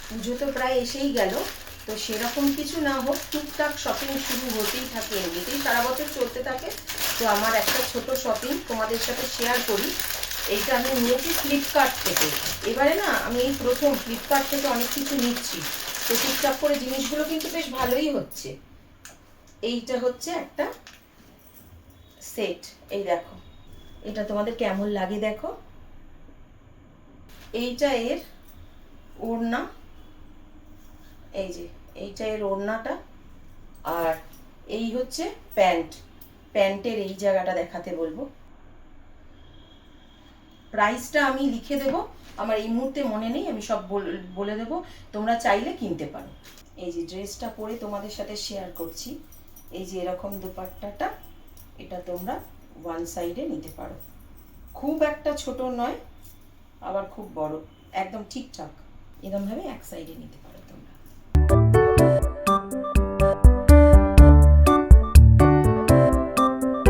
পুজো তো প্রায় এসেই গেল, তো সেরকম কিছু না হোক, টুকটাক শপিং শুরু হতেই থাকে, এমনিতেই সারা বছর চলতে থাকে। তো আমার একটা ছোট শপিং তোমাদের সাথে শেয়ার করি। এইটা আমি নিয়েছি ফ্লিপকার্ট থেকে। এবারে না আমি এই প্রথম ফ্লিপকার্ট থেকে অনেক কিছু নিচ্ছি, তো টুকটাক করে জিনিসগুলো কিন্তু বেশ ভালোই হচ্ছে। এইটা হচ্ছে একটা সেট, এই দেখো, এটা তোমাদের কেমন লাগে দেখো। এইটা এর ওড়না, এই যে এইটা এর ওড়নাটা, আর এই হচ্ছে প্যান্ট। প্যান্টের এই জায়গাটা দেখাতে বলবো। প্রাইসটা আমি লিখে দেব, আমার এই মুহূর্তে মনে নেই, আমি সব বলে দেব, তোমরা চাইলে কিনতে পারো। এই যে ড্রেসটা পরে তোমাদের সাথে শেয়ার করছি, এই যে এরকম দুপাট্টাটা, এটা তোমরা ওয়ান সাইডে নিতে পারো, খুব একটা ছোট নয় আবার খুব বড়, একদম ঠিকঠাক, এরকমভাবে এক সাইডে নিতে পারো তোমরা।